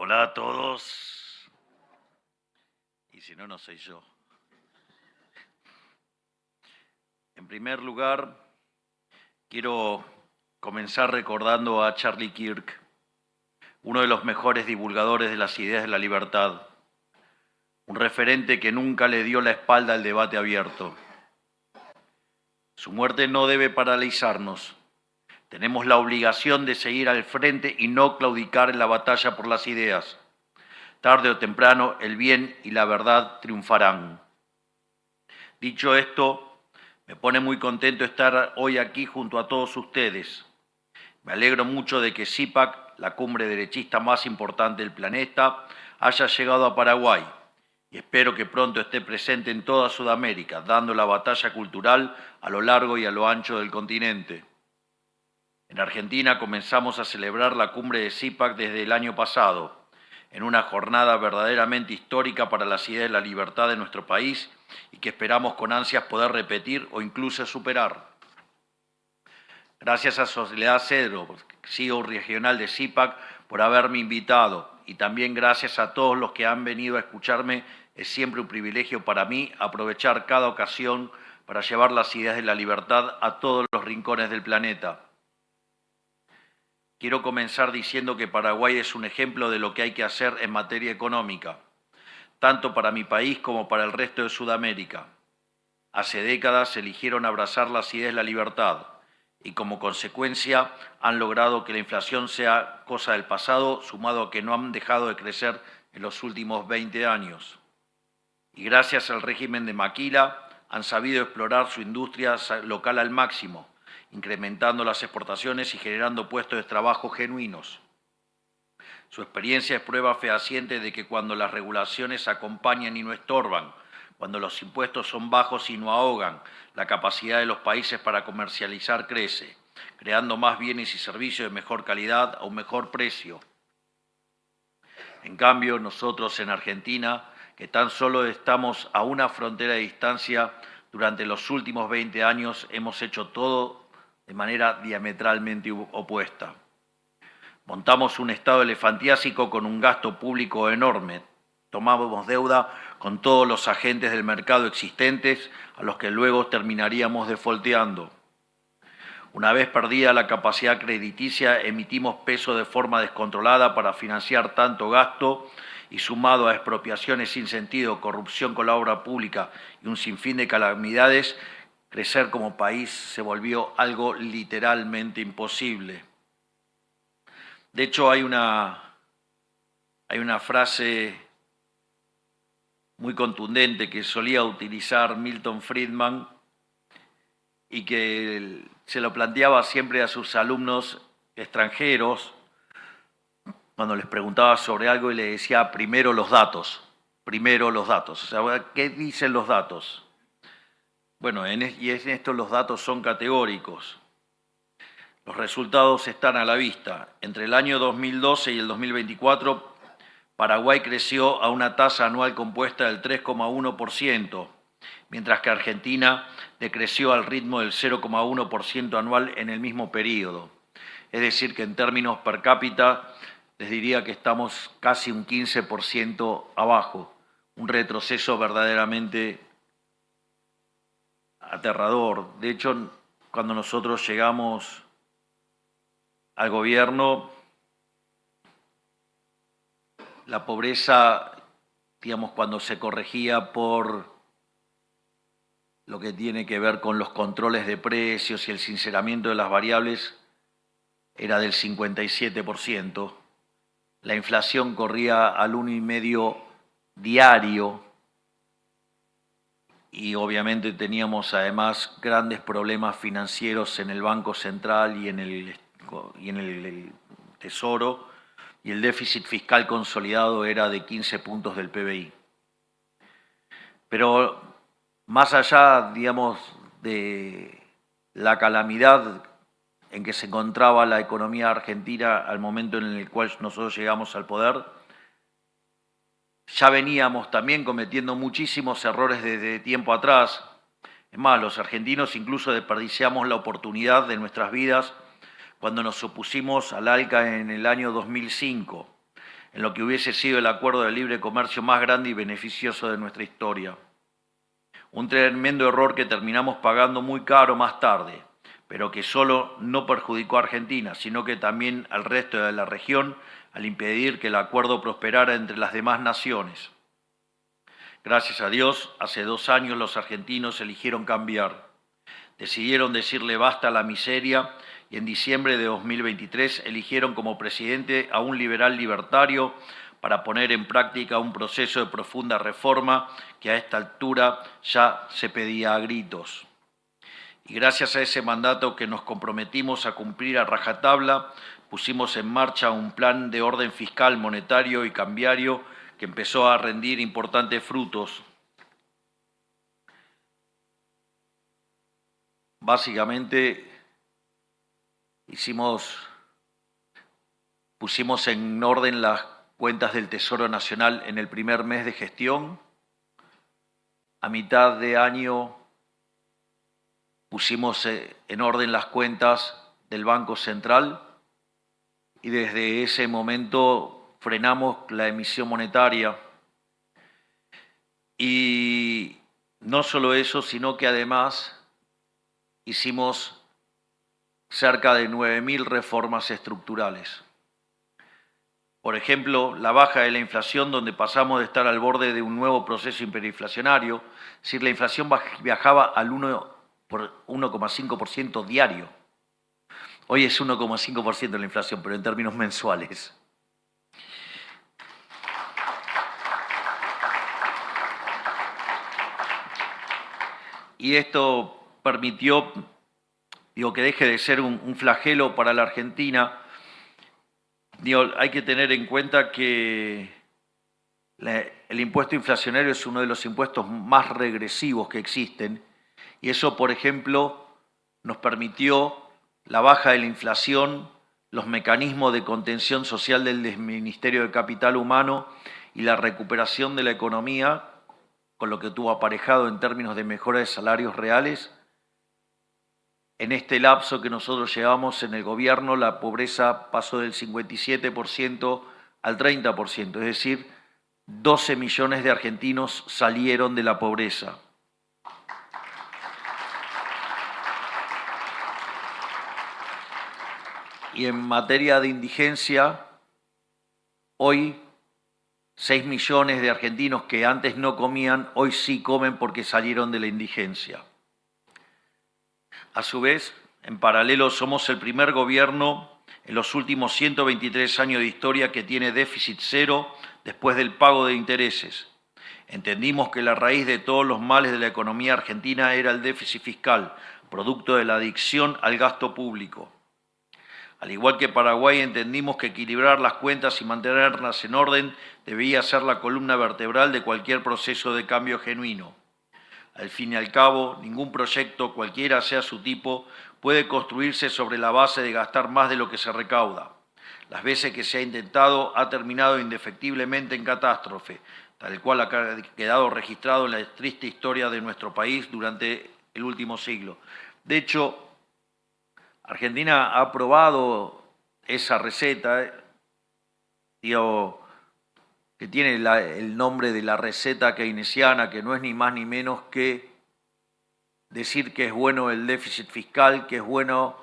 Hola a todos. Y si no, no soy yo. En primer lugar, quiero comenzar recordando a Charlie Kirk, uno de los mejores divulgadores de las ideas de la libertad, un referente que nunca le dio la espalda al debate abierto. Su muerte no debe paralizarnos. Tenemos la obligación de seguir al frente y no claudicar en la batalla por las ideas. Tarde o temprano, el bien y la verdad triunfarán. Dicho esto, me pone muy contento estar hoy aquí junto a todos ustedes. Me alegro mucho de que CIPAC, la cumbre derechista más importante del planeta, haya llegado a Paraguay y espero que pronto esté presente en toda Sudamérica, dando la batalla cultural a lo largo y a lo ancho del continente. En Argentina comenzamos a celebrar la cumbre de CIPAC desde el año pasado, en una jornada verdaderamente histórica para las ideas de la libertad de nuestro país y que esperamos con ansias poder repetir o incluso superar. Gracias a Soledad Cedro, CEO regional de CIPAC, por haberme invitado y también gracias a todos los que han venido a escucharme. Es siempre un privilegio para mí aprovechar cada ocasión para llevar las ideas de la libertad a todos los rincones del planeta. Quiero comenzar diciendo que Paraguay es un ejemplo de lo que hay que hacer en materia económica, tanto para mi país como para el resto de Sudamérica. Hace décadas eligieron abrazar las ideas de la libertad y como consecuencia han logrado que la inflación sea cosa del pasado, sumado a que no han dejado de crecer en los últimos 20 años. Y gracias al régimen de Maquila han sabido explorar su industria local al máximo, incrementando las exportaciones y generando puestos de trabajo genuinos. Su experiencia es prueba fehaciente de que cuando las regulaciones acompañan y no estorban, cuando los impuestos son bajos y no ahogan, la capacidad de los países para comercializar crece, creando más bienes y servicios de mejor calidad a un mejor precio. En cambio, nosotros en Argentina, que tan solo estamos a una frontera de distancia, durante los últimos 20 años hemos hecho todo de manera diametralmente opuesta. Montamos un Estado elefantiásico con un gasto público enorme. Tomábamos deuda con todos los agentes del mercado existentes a los que luego terminaríamos defaulteando. Una vez perdida la capacidad crediticia, emitimos pesos de forma descontrolada para financiar tanto gasto y sumado a expropiaciones sin sentido, corrupción con la obra pública y un sinfín de calamidades, crecer como país se volvió algo literalmente imposible. De hecho, hay una frase muy contundente que solía utilizar Milton Friedman y que se lo planteaba siempre a sus alumnos extranjeros cuando les preguntaba sobre algo y le decía primero los datos. O sea, ¿qué dicen los datos? Bueno, en esto los datos son categóricos. Los resultados están a la vista. Entre el año 2012 y el 2024, Paraguay creció a una tasa anual compuesta del 3,1%, mientras que Argentina decreció al ritmo del 0,1% anual en el mismo periodo. Es decir, que en términos per cápita, les diría que estamos casi un 15% abajo, un retroceso verdaderamente aterrador. De hecho, cuando nosotros llegamos al gobierno, la pobreza, digamos, cuando se corregía por lo que tiene que ver con los controles de precios y el sinceramiento de las variables, era del 57%. La inflación corría al 1,5% diario y obviamente teníamos además grandes problemas financieros en el Banco Central y en el Tesoro, y el déficit fiscal consolidado era de 15 puntos del PBI. Pero más allá, digamos, de la calamidad en que se encontraba la economía argentina al momento en el cual nosotros llegamos al poder, ya veníamos también cometiendo muchísimos errores desde tiempo atrás. Es más, los argentinos incluso desperdiciamos la oportunidad de nuestras vidas cuando nos opusimos al ALCA en el año 2005. en lo que hubiese sido el acuerdo de libre comercio más grande y beneficioso de nuestra historia. Un tremendo error que terminamos pagando muy caro más tarde, pero que solo no perjudicó a Argentina, sino que también al resto de la región al impedir que el acuerdo prosperara entre las demás naciones. Gracias a Dios, hace 2 años los argentinos eligieron cambiar. Decidieron decirle basta a la miseria y en diciembre de 2023 eligieron como presidente a un liberal libertario para poner en práctica un proceso de profunda reforma que a esta altura ya se pedía a gritos. Y gracias a ese mandato que nos comprometimos a cumplir a rajatabla, pusimos en marcha un plan de orden fiscal, monetario y cambiario que empezó a rendir importantes frutos. Básicamente, pusimos en orden las cuentas del Tesoro Nacional en el primer mes de gestión. A mitad de año pusimos en orden las cuentas del Banco Central y desde ese momento frenamos la emisión monetaria. Y no solo eso, sino que además hicimos cerca de 9.000 reformas estructurales. Por ejemplo, la baja de la inflación, donde pasamos de estar al borde de un nuevo proceso hiperinflacionario, es decir, la inflación viajaba al 1,5% diario. Hoy es 1,5% la inflación, pero en términos mensuales. Y esto permitió, que deje de ser un flagelo para la Argentina. Hay que tener en cuenta que el impuesto inflacionario es uno de los impuestos más regresivos que existen y eso, por ejemplo, nos permitió la baja de la inflación, los mecanismos de contención social del Ministerio de Capital Humano y la recuperación de la economía, con lo que tuvo aparejado en términos de mejora de salarios reales. En este lapso que nosotros llevamos en el gobierno, la pobreza pasó del 57% al 30%, es decir, 12 millones de argentinos salieron de la pobreza. Y en materia de indigencia, hoy 6 millones de argentinos que antes no comían, hoy sí comen porque salieron de la indigencia. A su vez, en paralelo, somos el primer gobierno en los últimos 123 años de historia que tiene déficit cero después del pago de intereses. Entendimos que la raíz de todos los males de la economía argentina era el déficit fiscal, producto de la adicción al gasto público. Al igual que Paraguay, entendimos que equilibrar las cuentas y mantenerlas en orden debía ser la columna vertebral de cualquier proceso de cambio genuino. Al fin y al cabo, ningún proyecto, cualquiera sea su tipo, puede construirse sobre la base de gastar más de lo que se recauda. Las veces que se ha intentado, ha terminado indefectiblemente en catástrofe, tal cual ha quedado registrado en la triste historia de nuestro país durante el último siglo. De hecho, Argentina ha probado esa receta, que tiene el nombre de la receta keynesiana, que no es ni más ni menos que decir que es bueno el déficit fiscal, que es bueno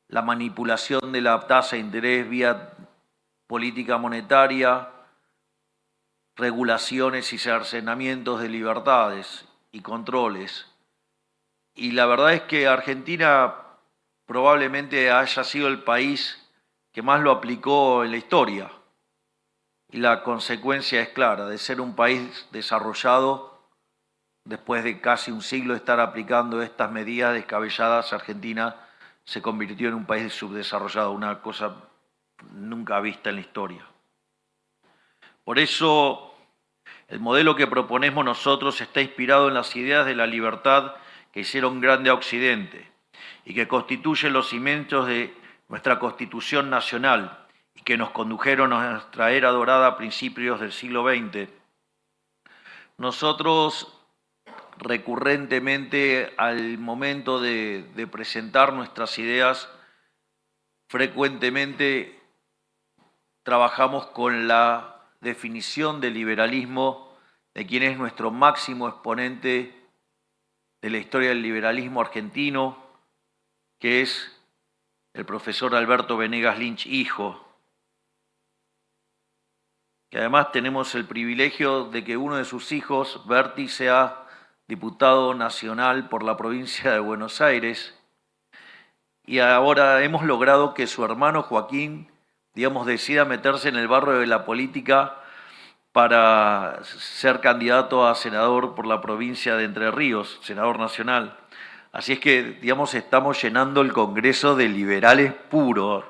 la manipulación de la tasa de interés vía política monetaria, regulaciones y cercenamientos de libertades y controles. Y la verdad es que Argentina probablemente haya sido el país que más lo aplicó en la historia. Y la consecuencia es clara, de ser un país desarrollado, después de casi un siglo de estar aplicando estas medidas descabelladas, Argentina se convirtió en un país subdesarrollado, una cosa nunca vista en la historia. Por eso, el modelo que proponemos nosotros está inspirado en las ideas de la libertad que hicieron grande a Occidente y que constituyen los cimientos de nuestra Constitución Nacional y que nos condujeron a nuestra era dorada a principios del siglo XX. Nosotros recurrentemente al momento de presentar nuestras ideas, frecuentemente trabajamos con la definición del liberalismo de quien es nuestro máximo exponente de la historia del liberalismo argentino, que es el profesor Alberto Venegas Lynch, hijo, que además tenemos el privilegio de que uno de sus hijos, Berti, sea diputado nacional por la provincia de Buenos Aires, y ahora hemos logrado que su hermano Joaquín, digamos, decida meterse en el barro de la política para ser candidato a senador por la provincia de Entre Ríos, senador nacional. Así es que, digamos, estamos llenando el Congreso de liberales puros.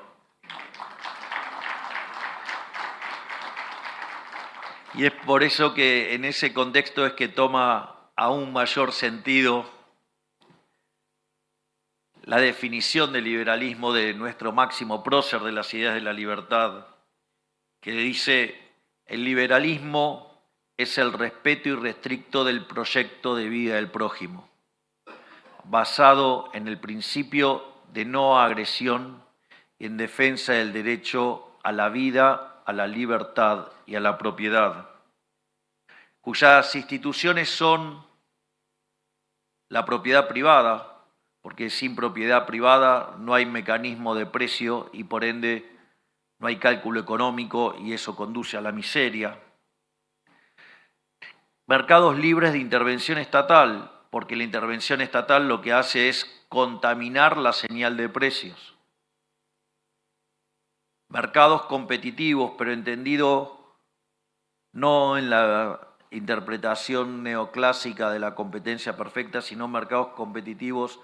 Y es por eso que en ese contexto es que toma aún mayor sentido la definición del liberalismo de nuestro máximo prócer de las ideas de la libertad, que dice: el liberalismo es el respeto irrestricto del proyecto de vida del prójimo, basado en el principio de no agresión y en defensa del derecho a la vida, a la libertad y a la propiedad, cuyas instituciones son la propiedad privada, porque sin propiedad privada no hay mecanismo de precio y por ende no hay cálculo económico y eso conduce a la miseria. Mercados libres de intervención estatal, porque la intervención estatal lo que hace es contaminar la señal de precios. Mercados competitivos, pero entendido no en la interpretación neoclásica de la competencia perfecta, sino mercados competitivos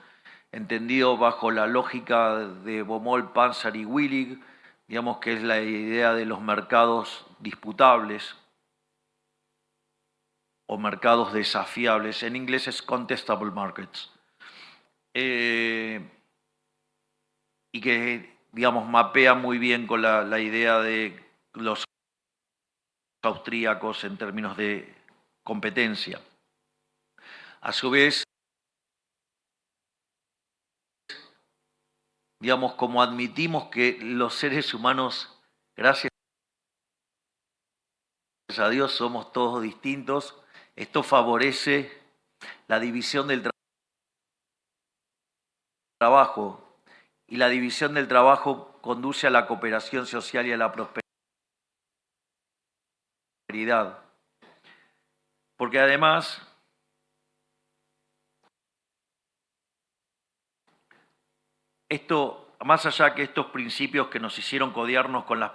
entendido bajo la lógica de Baumol, Panzer y Willig, digamos que es la idea de los mercados disputables o mercados desafiables. En inglés es contestable markets. Y que, digamos, mapea muy bien con la idea de los austríacos en términos de competencia. A su vez, digamos, como admitimos que los seres humanos, gracias a Dios, somos todos distintos, esto favorece la división del trabajo, y la división del trabajo conduce a la cooperación social y a la prosperidad. Porque además, esto, más allá que estos principios que nos hicieron codearnos con las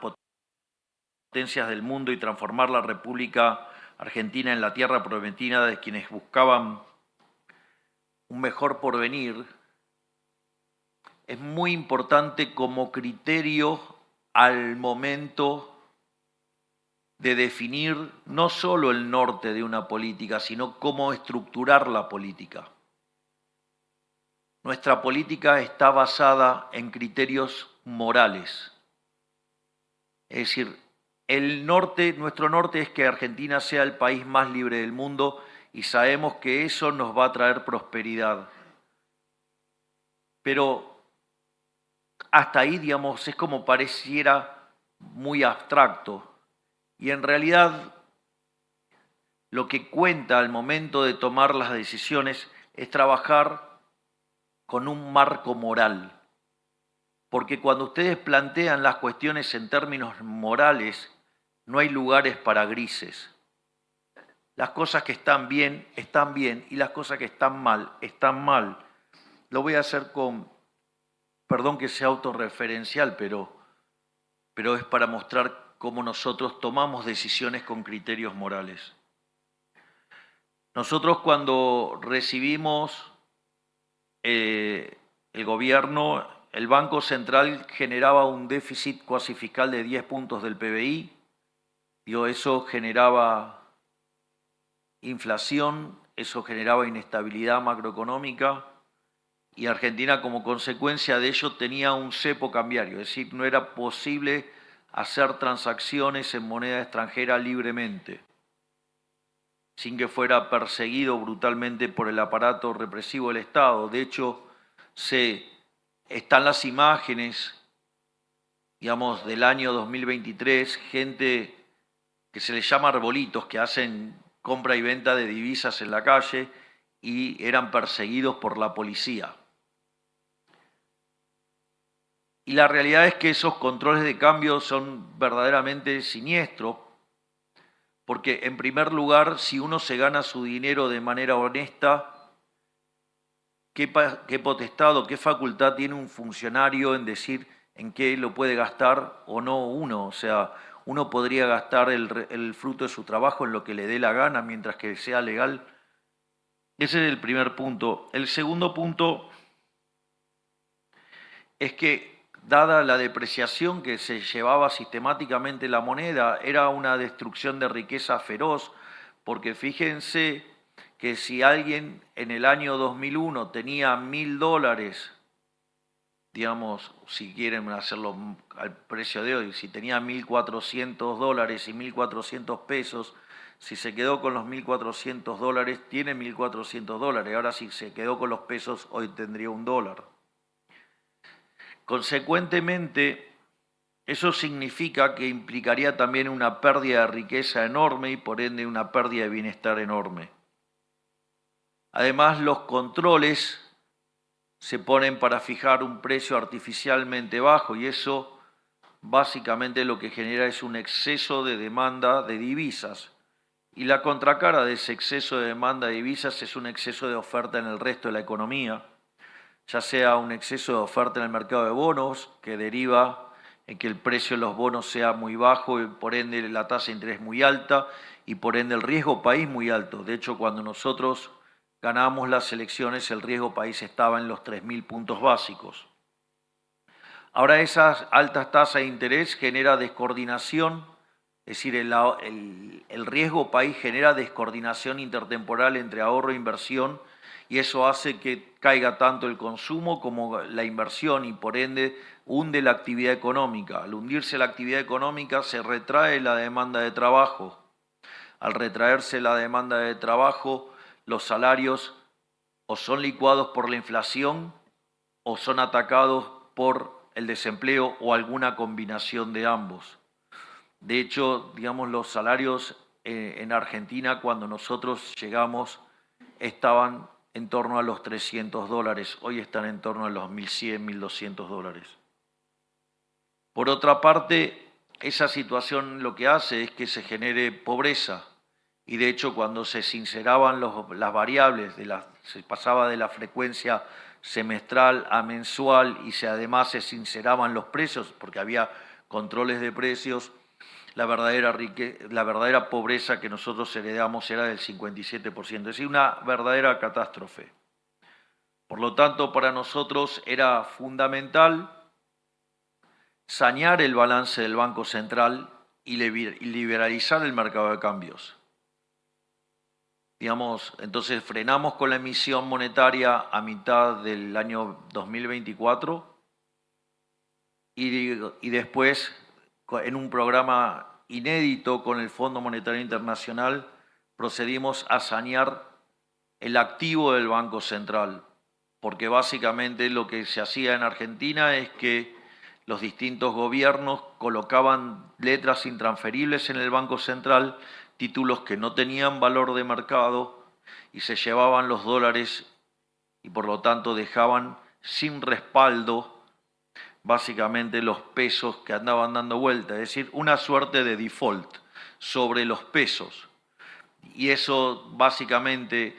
potencias del mundo y transformar la República Argentina en la tierra prometida de quienes buscaban un mejor porvenir, es muy importante como criterio al momento de definir no solo el norte de una política, sino cómo estructurar la política. Nuestra política está basada en criterios morales. Es decir, nuestro norte es que Argentina sea el país más libre del mundo y sabemos que eso nos va a traer prosperidad. Pero hasta ahí, digamos, es como pareciera muy abstracto. Y en realidad, lo que cuenta al momento de tomar las decisiones es trabajar con un marco moral. Porque cuando ustedes plantean las cuestiones en términos morales, no hay lugares para grises. Las cosas que están bien, y las cosas que están mal. Lo voy a hacer con, perdón que sea autorreferencial, pero es para mostrar cómo nosotros tomamos decisiones con criterios morales. Nosotros cuando recibimos el gobierno, el Banco Central generaba un déficit cuasi fiscal de 10 puntos del PBI, eso generaba inflación, eso generaba inestabilidad macroeconómica y Argentina como consecuencia de ello tenía un cepo cambiario, es decir, no era posible hacer transacciones en moneda extranjera libremente, sin que fuera perseguido brutalmente por el aparato represivo del Estado. De hecho, están las imágenes, digamos, del año 2023, gente que se les llama arbolitos, que hacen compra y venta de divisas en la calle y eran perseguidos por la policía. Y la realidad es que esos controles de cambio son verdaderamente siniestros, porque en primer lugar, si uno se gana su dinero de manera honesta, ¿qué potestad o qué facultad tiene un funcionario en decir en qué lo puede gastar o no uno? O sea, uno podría gastar el fruto de su trabajo en lo que le dé la gana mientras que sea legal. Ese es el primer punto. El segundo punto es que, dada la depreciación que se llevaba sistemáticamente la moneda, era una destrucción de riqueza feroz, porque fíjense que si alguien en el año 2001 tenía $1.000, digamos, si quieren hacerlo al precio de hoy, si tenía $1.400 y 1.400 pesos, si se quedó con los $1.400, tiene $1.400. Ahora si se quedó con los pesos, hoy tendría $1. Consecuentemente, eso significa que implicaría también una pérdida de riqueza enorme y por ende una pérdida de bienestar enorme. Además, los controles se ponen para fijar un precio artificialmente bajo y eso básicamente lo que genera es un exceso de demanda de divisas. Y la contracara de ese exceso de demanda de divisas es un exceso de oferta en el resto de la economía, ya sea un exceso de oferta en el mercado de bonos, que deriva en que el precio de los bonos sea muy bajo y por ende la tasa de interés muy alta y por ende el riesgo país muy alto. De hecho, cuando nosotros ganamos las elecciones, el riesgo país estaba en los 3.000 puntos básicos. Ahora esas altas tasas de interés genera descoordinación, es decir, el riesgo país genera descoordinación intertemporal entre ahorro e inversión y eso hace que caiga tanto el consumo como la inversión y por ende hunde la actividad económica. Al hundirse la actividad económica se retrae la demanda de trabajo. Al retraerse la demanda de trabajo, los salarios o son licuados por la inflación o son atacados por el desempleo o alguna combinación de ambos. De hecho, digamos, los salarios en Argentina cuando nosotros llegamos estaban en torno a los $300, hoy están en torno a los $1.100, $1.200. Por otra parte, esa situación lo que hace es que se genere pobreza y de hecho cuando se sinceraban las variables, se pasaba de la frecuencia semestral a mensual y además se sinceraban los precios porque había controles de precios, la verdadera pobreza que nosotros heredamos era del 57%, es decir, una verdadera catástrofe. Por lo tanto, para nosotros era fundamental sanear el balance del Banco Central y liberalizar el mercado de cambios. Digamos, entonces frenamos con la emisión monetaria a mitad del año 2024 y después, en un programa inédito con el Fondo Monetario Internacional, procedimos a sanear el activo del Banco Central, porque básicamente lo que se hacía en Argentina es que los distintos gobiernos colocaban letras intransferibles en el Banco Central, títulos que no tenían valor de mercado y se llevaban los dólares y por lo tanto dejaban sin respaldo básicamente los pesos que andaban dando vuelta, es decir, una suerte de default sobre los pesos. Y eso básicamente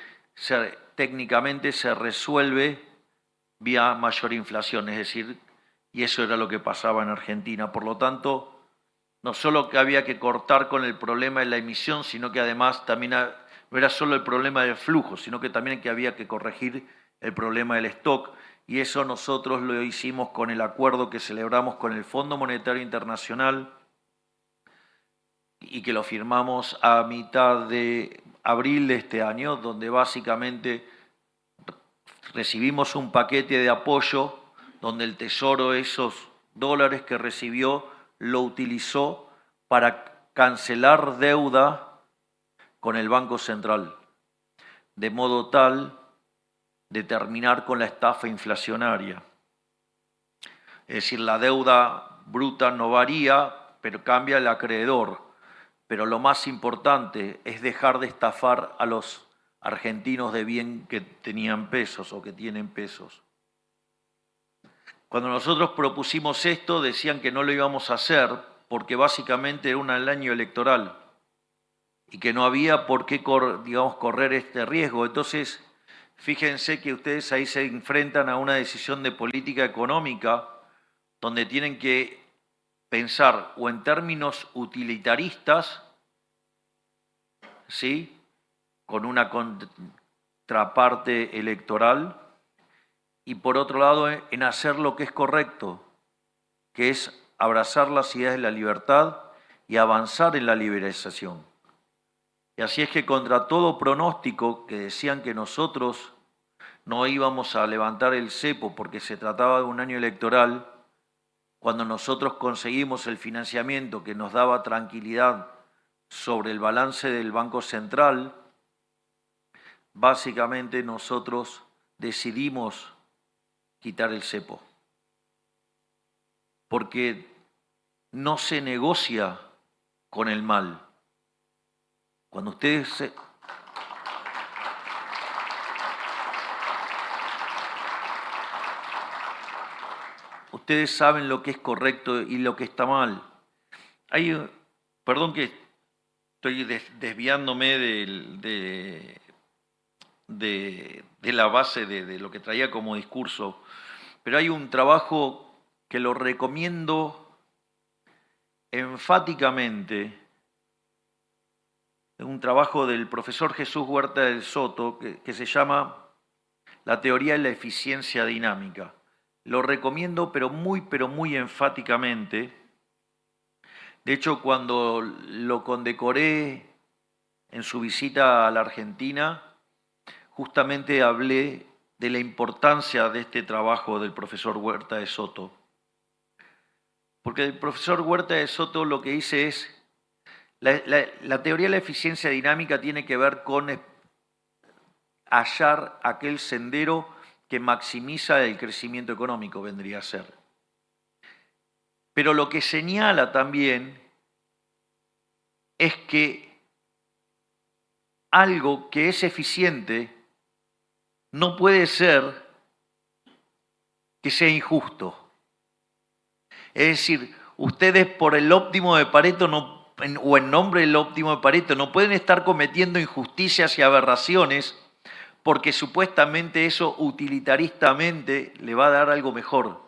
técnicamente se resuelve vía mayor inflación, es decir, y eso era lo que pasaba en Argentina. Por lo tanto, no solo que había que cortar con el problema de la emisión, sino que además también no era solo el problema del flujo, sino que también que había que corregir el problema del stock. Y eso nosotros lo hicimos con el acuerdo que celebramos con el Fondo Monetario Internacional y que lo firmamos a mitad de abril de este año, donde básicamente recibimos un paquete de apoyo donde el Tesoro esos dólares que recibió lo utilizó para cancelar deuda con el Banco Central, de modo tal de terminar con la estafa inflacionaria. Es decir, la deuda bruta no varía, pero cambia el acreedor. pero lo más importante es dejar de estafar a los argentinos de bien que tenían pesos o que tienen pesos. Cuando nosotros propusimos esto, decían que no lo íbamos a hacer porque básicamente era el año electoral y que no había por qué, digamos, correr este riesgo. Entonces, fíjense que ustedes ahí se enfrentan a una decisión de política económica donde tienen que pensar o en términos utilitaristas, ¿sí?, con una contraparte electoral, y por otro lado en hacer lo que es correcto, que es abrazar las ideas de la libertad y avanzar en la liberalización. Y así es que contra todo pronóstico que decían que nosotros no íbamos a levantar el cepo porque se trataba de un año electoral, cuando nosotros conseguimos el financiamiento que nos daba tranquilidad sobre el balance del Banco Central, básicamente nosotros decidimos quitar el cepo, porque no se negocia con el mal. Cuando ustedes saben lo que es correcto y lo que está mal. Perdón que estoy desviándome de la base de lo que traía como discurso, pero hay un trabajo que lo recomiendo enfáticamente, un trabajo del profesor Jesús Huerta del Soto que se llama La teoría de la eficiencia dinámica. Lo recomiendo pero muy enfáticamente. De hecho, cuando lo condecoré en su visita a la Argentina, justamente hablé de la importancia de este trabajo del profesor Huerta de Soto. Porque el profesor Huerta de Soto lo que dice es, la teoría de la eficiencia dinámica tiene que ver con hallar aquel sendero que maximiza el crecimiento económico, vendría a ser. Pero lo que señala también es que algo que es eficiente no puede ser que sea injusto. Es decir, ustedes por el óptimo de Pareto o en nombre del óptimo de Pareto no pueden estar cometiendo injusticias y aberraciones porque supuestamente eso utilitaristamente le va a dar algo mejor.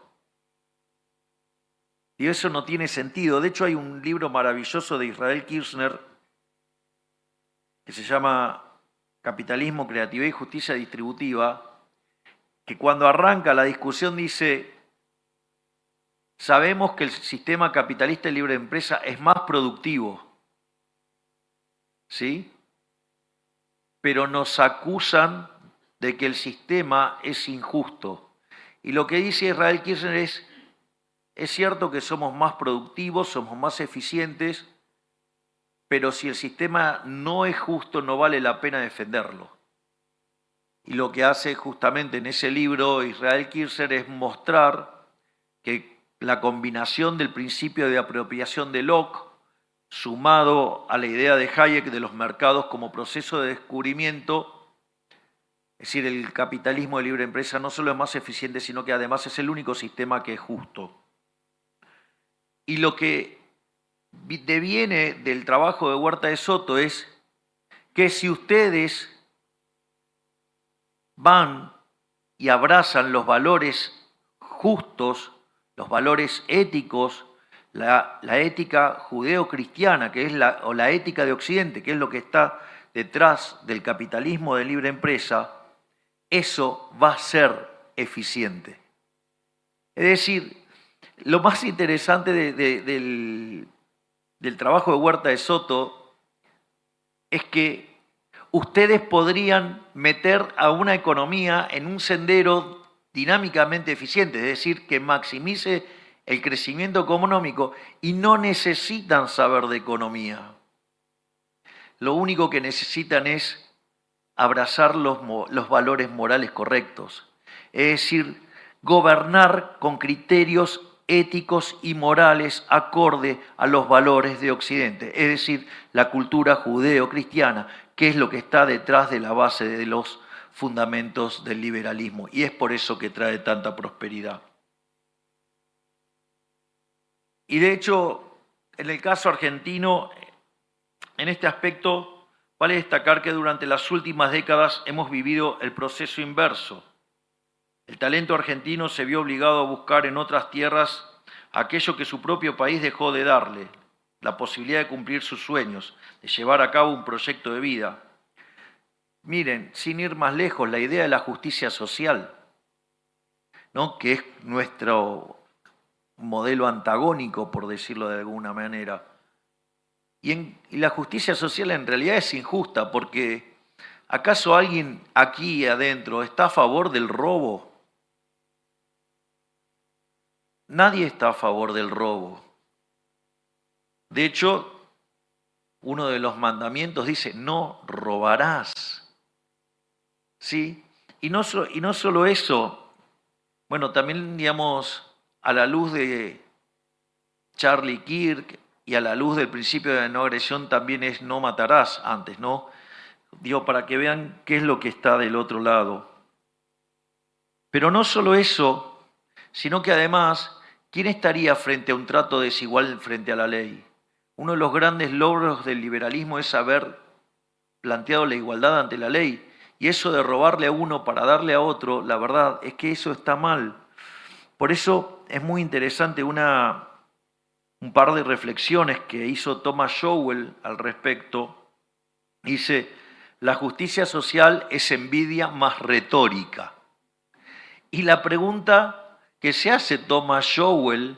Y eso no tiene sentido. De hecho, hay un libro maravilloso de Israel Kirzner que se llama Capitalismo, Creatividad y Justicia Distributiva, que cuando arranca la discusión dice, sabemos que el sistema capitalista y libre de empresa es más productivo, ¿sí?, pero nos acusan de que el sistema es injusto. Y lo que dice Israel Kirzner es cierto que somos más productivos, somos más eficientes, pero si el sistema no es justo, no vale la pena defenderlo. Y lo que hace justamente en ese libro Israel Kirzner es mostrar que la combinación del principio de apropiación de Locke, sumado a la idea de Hayek de los mercados como proceso de descubrimiento, es decir, el capitalismo de libre empresa no solo es más eficiente, sino que además es el único sistema que es justo. Y lo que deviene del trabajo de Huerta de Soto es que si ustedes van y abrazan los valores justos, los valores éticos, la ética judeo-cristiana, que es la ética de Occidente, que es lo que está detrás del capitalismo de libre empresa, eso va a ser eficiente. Es decir, lo más interesante del trabajo de Huerta de Soto es que ustedes podrían meter a una economía en un sendero dinámicamente eficiente, es decir, que maximice el crecimiento económico y no necesitan saber de economía. Lo único que necesitan es abrazar los valores morales correctos, es decir, gobernar con criterios éticos y morales acorde a los valores de Occidente, es decir, la cultura judeo-cristiana, que es lo que está detrás de la base de los fundamentos del liberalismo, y es por eso que trae tanta prosperidad. Y de hecho, en el caso argentino, en este aspecto, vale destacar que durante las últimas décadas hemos vivido el proceso inverso. El talento argentino se vio obligado a buscar en otras tierras aquello que su propio país dejó de darle, la posibilidad de cumplir sus sueños, de llevar a cabo un proyecto de vida. Miren, sin ir más lejos, la idea de la justicia social, ¿no?, que es nuestro modelo antagónico, por decirlo de alguna manera. Y la justicia social en realidad es injusta, porque ¿acaso alguien aquí adentro está a favor del robo? Nadie está a favor del robo. De hecho, uno de los mandamientos dice, no robarás. ¿Sí? Y no solo eso, bueno, también, digamos, a la luz de Charlie Kirk y a la luz del principio de no agresión también es no matarás antes, ¿no? Digo, para que vean qué es lo que está del otro lado. Pero no solo eso, sino que además, ¿quién estaría frente a un trato desigual frente a la ley? Uno de los grandes logros del liberalismo es haber planteado la igualdad ante la ley. Y eso de robarle a uno para darle a otro, la verdad es que eso está mal. Por eso es muy interesante un par de reflexiones que hizo Thomas Sowell al respecto. Dice, la justicia social es envidia más retórica. Y la pregunta que se hace Thomas Sowell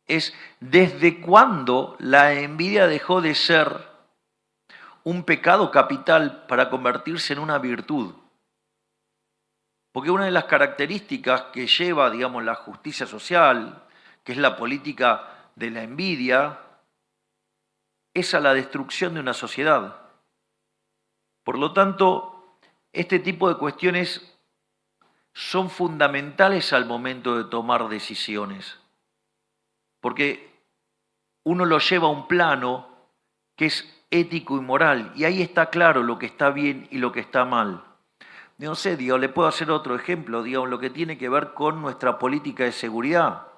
es, ¿desde cuándo la envidia dejó de ser un pecado capital para convertirse en una virtud? Porque una de las características que lleva, digamos, la justicia social, que es la política de la envidia, es a la destrucción de una sociedad. Por lo tanto, este tipo de cuestiones son fundamentales al momento de tomar decisiones, porque uno lo lleva a un plano que es ético y moral, y ahí está claro lo que está bien y lo que está mal. No sé, digo, le puedo hacer otro ejemplo, digamos, lo que tiene que ver con nuestra política de seguridad.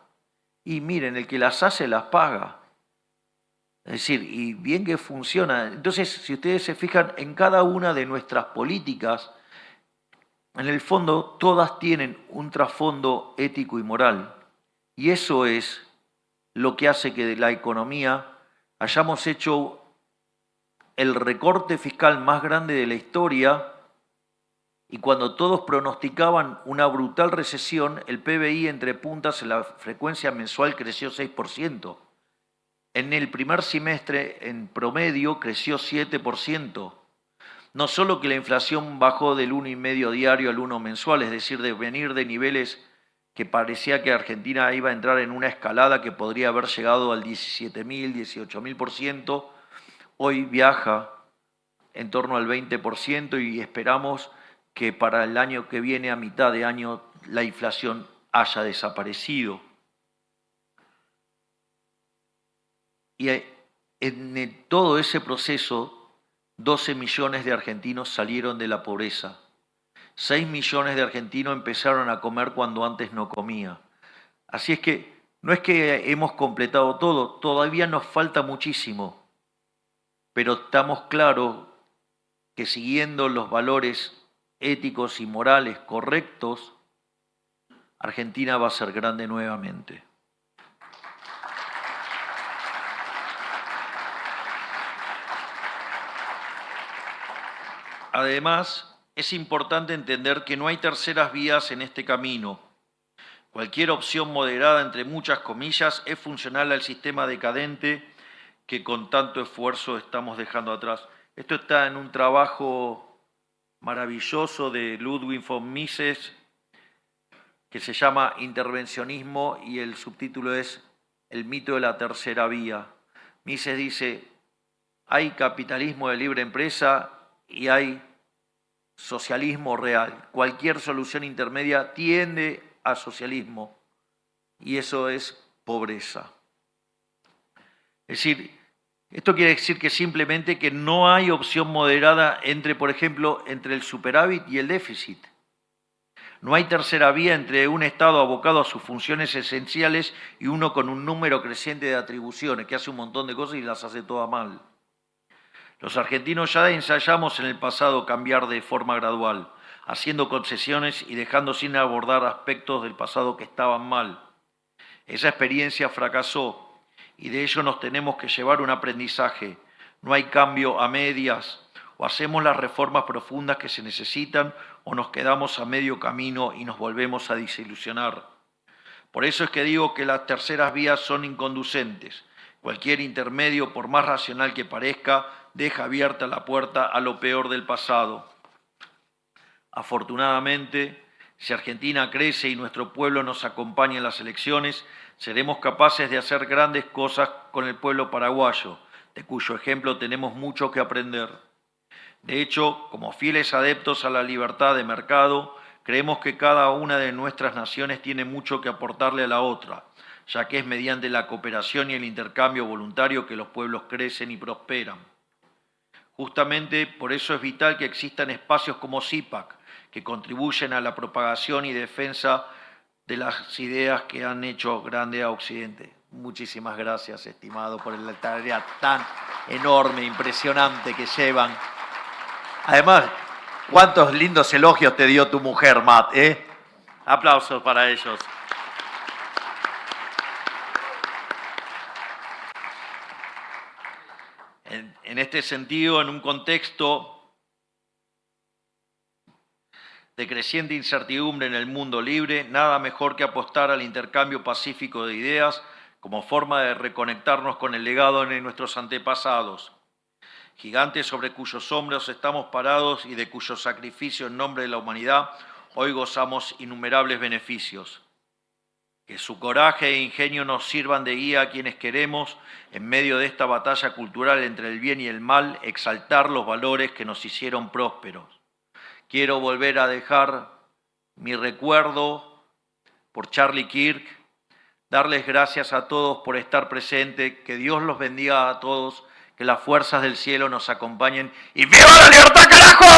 Y miren, el que las hace las paga. Es decir, y bien que funciona. Entonces, si ustedes se fijan en cada una de nuestras políticas, en el fondo todas tienen un trasfondo ético y moral. Y eso es lo que hace que de la economía hayamos hecho el recorte fiscal más grande de la historia. Y cuando todos pronosticaban una brutal recesión, el PBI entre puntas en la frecuencia mensual creció 6%. En el primer semestre, en promedio, creció 7%. No solo que la inflación bajó del 1,5 diario al 1 mensual, es decir, de venir de niveles que parecía que Argentina iba a entrar en una escalada que podría haber llegado al 17.000, 18.000%, hoy viaja en torno al 20% y esperamos que para el año que viene, a mitad de año, la inflación haya desaparecido. Y en todo ese proceso, 12 millones de argentinos salieron de la pobreza. 6 millones de argentinos empezaron a comer cuando antes no comía. Así es que no es que hemos completado todo, todavía nos falta muchísimo, pero estamos claros que siguiendo los valores éticos y morales correctos, Argentina va a ser grande nuevamente. Además, es importante entender que no hay terceras vías en este camino. Cualquier opción moderada, entre muchas comillas, es funcional al sistema decadente que con tanto esfuerzo estamos dejando atrás. Esto está en un trabajo maravilloso de Ludwig von Mises, que se llama Intervencionismo, y el subtítulo es El mito de la tercera vía. Mises dice, hay capitalismo de libre empresa y hay socialismo real. Cualquier solución intermedia tiende a socialismo, y eso es pobreza. Es decir, esto quiere decir que simplemente que no hay opción moderada entre, por ejemplo, entre el superávit y el déficit. No hay tercera vía entre un Estado abocado a sus funciones esenciales y uno con un número creciente de atribuciones, que hace un montón de cosas y las hace todas mal. Los argentinos ya ensayamos en el pasado cambiar de forma gradual, haciendo concesiones y dejando sin abordar aspectos del pasado que estaban mal. Esa experiencia fracasó y de ello nos tenemos que llevar un aprendizaje. No hay cambio a medias. O hacemos las reformas profundas que se necesitan o nos quedamos a medio camino y nos volvemos a desilusionar. Por eso es que digo que las terceras vías son inconducentes. Cualquier intermedio, por más racional que parezca, deja abierta la puerta a lo peor del pasado. Afortunadamente, si Argentina crece y nuestro pueblo nos acompaña en las elecciones, seremos capaces de hacer grandes cosas con el pueblo paraguayo, de cuyo ejemplo tenemos mucho que aprender. De hecho, como fieles adeptos a la libertad de mercado, creemos que cada una de nuestras naciones tiene mucho que aportarle a la otra, ya que es mediante la cooperación y el intercambio voluntario que los pueblos crecen y prosperan. Justamente por eso es vital que existan espacios como CIPAC, que contribuyen a la propagación y defensa de las ideas que han hecho grande a Occidente. Muchísimas gracias, estimado, por la tarea tan enorme, impresionante que llevan. Además, cuántos lindos elogios te dio tu mujer, Matt, ¿eh? Aplausos para ellos. En este sentido, en un contexto de creciente incertidumbre en el mundo libre, nada mejor que apostar al intercambio pacífico de ideas como forma de reconectarnos con el legado de nuestros antepasados. Gigantes sobre cuyos hombros estamos parados y de cuyo sacrificio en nombre de la humanidad hoy gozamos innumerables beneficios. Que su coraje e ingenio nos sirvan de guía a quienes queremos, en medio de esta batalla cultural entre el bien y el mal, exaltar los valores que nos hicieron prósperos. Quiero volver a dejar mi recuerdo por Charlie Kirk, darles gracias a todos por estar presentes, que Dios los bendiga a todos, que las fuerzas del cielo nos acompañen y ¡viva la libertad, carajo!